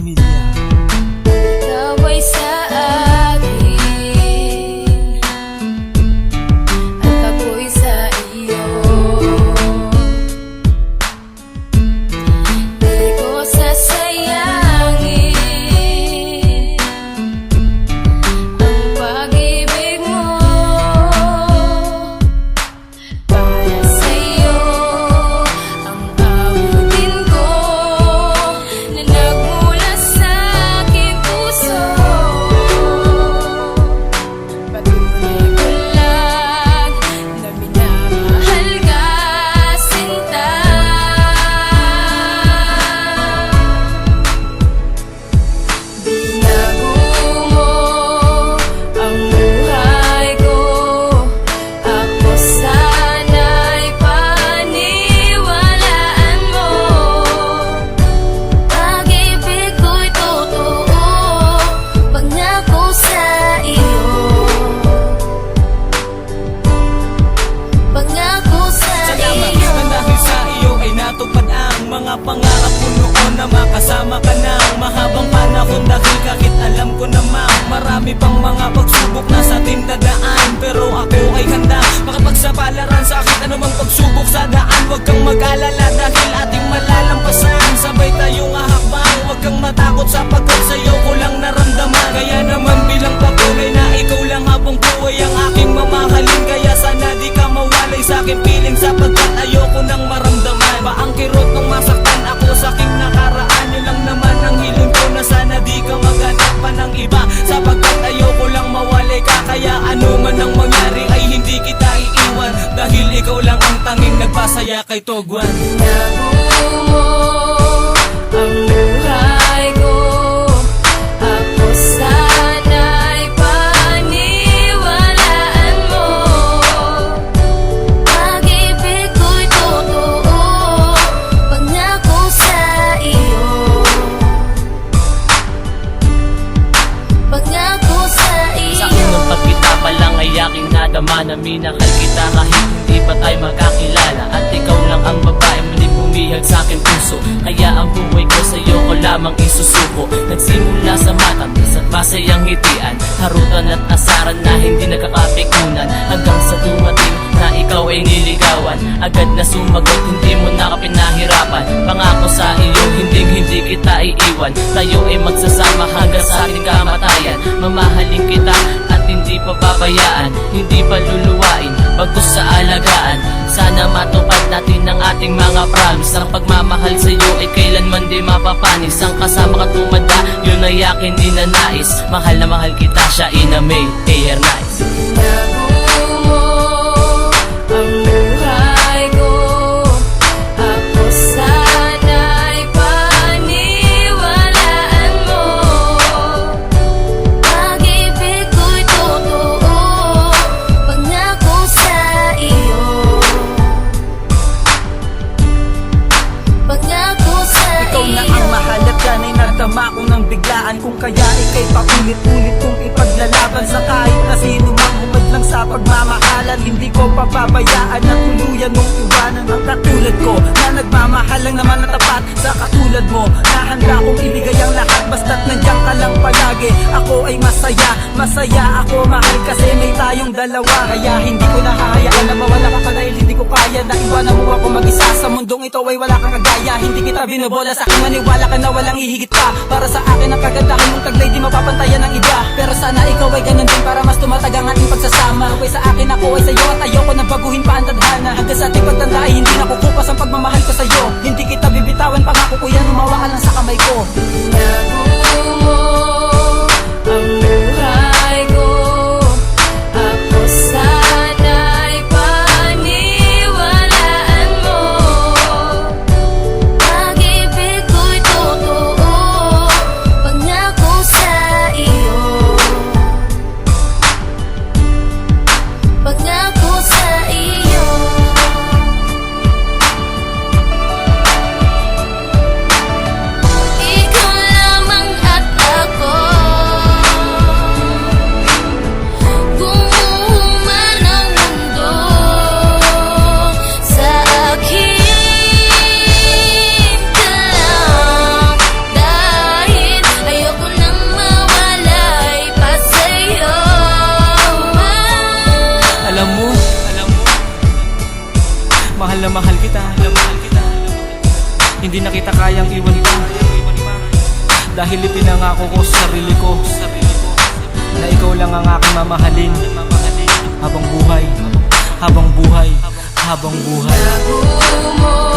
Media. Ikaw ay sa akin at ako'y sa iyo. Di ko sasayangin ang pag-ibig mo. Para sa'yo ang awitin ko na nagmula sa aking puso. Patunay ko lang na minamahal ka, sinta. Binago mo ang buhay ko. Ako sana'y paniwalaan mo. Pag-ibig ko'y totoo, pangako sa iyo. Pangako sa Salamat iyo. na dahil sa iyo ay natupad ang mga pangarap ko noon na makasama ka na mahabang panahon. Dahil kahit alam ko naman marami pang mga pagsubok na sa ating dadaan, pero ako ay handa makapagsapalaran sa akin anumang pagsubok sa daan. Huwag kang mag-alala dahil ating malalampasan, sabay tayong ahakbang. Huwag kang matakot sapagkat sa'yo ko lang naramdaman. Kaya naman bilang patuloy na ikaw lang habang buhay ang aking mamahalin. Kaya sana di ka mawalay sa aking piling, sapagkat ayoko nang maramdaman pa ang kirot nung masaktan ako sa aking nakaraan. Yun lang naman ang hiling ko, na sana di ka maghanap pa ng iba, sapagkat ayoko lang mawalay ka. Kaya ano man ang mangyari ay hindi kita iiwan, dahil ikaw lang ang tanging nagpasaya kay Togwan. Binago mo ang buhay ko. Ako sana'y paniwalaan mo. Pag-ibig ko'y totoo, pangako sa iyo. Pangako sa iyo. Sa unang pagkita pa lang ay aking nadama na minahal kita kahit hindi pa tayo magkakilala. At ikaw lang ang babae muling bumihag sa aking puso. Kaya ang buhay ko sa'yo ko lamang isusuko. Nagsimula sa matamis at masayang ngitian, harutan at asaran na hindi nagkakapikunan, hanggang sa dumating na ikaw ay niligawan. Agad na sumagot, hindi mo na ka pinahirapan. Pangako sa iyo, hindi kita iiwan. Tayo ay magsasama hanggang sa ating kamatayan. Mamahalin kita at hindi pababayaan, hindi pa luluwain, bagkus sa alagaan. Sana matupad natin ang ating mga promise. Ang pagmamahal sa iyo ay kailanman di mapapanis. Ang kasama ka tumanda, yun ay akin ninanais. Mahal na mahal kita, siya inamay, air nice. Binago mo ang buhay ko. Ako sana'y paniwalaan mo. Pag-ibig ko'y totoo, pangako sa iyo. Pangako sa Ikaw na iyo. ang mahalaga na'y nagdama ko ng biglaan. Kung kaya ika'y paulit-ulit kong ipaglalaban sa kahit na sino mang humad lang sa pagmamahalan. Hindi ko pababayaan na tuluyan mong iwanan ang katulad ko, na nagmamahal lang naman na tapat sa katulad mo, na handa kong ibigay ang lahat basta't nandiyan ka lang palagi. Ako ay masaya, masaya ako mahal kasi may tayong dalawa. Kaya hindi ko nahahayaan na mawala ka pa dahil hindi ko kaya na iwanan mo ako mag-isa sa mundong ito ay wala kang kagaya. Hindi kita binobola, sa akin maniwala ka na walang hihigit pa. Para sa akin ang kagandahan mong taglay di mapapantayan ng iba. Pero sana ikaw ay ganun din para mas tumatag ang ating pagsasama. Ikaw ay sa akin, ako ay sa'yo, at ayoko na baguhin pa ang tadhana. Hanggang sa ating pagtanda ay hindi nakukupas ang pagmamahal ko sa'yo. Hindi kita bibitawan, pangako ko yan, umawa ka lang sa kamay ko. Binago mo ang buhay ko. Ako sana'y paniwalaan mo. Pag-ibig ko'y totoo, pangako sa iyo. Pangako sa iyo. Ikaw lamang na mahal kita. Hindi na kita kayang iwan pa, dahil ipinangako ko sa sarili ko na ikaw lang ang aking mamahalin habang buhay, habang buhay, habang buhay. Bago mo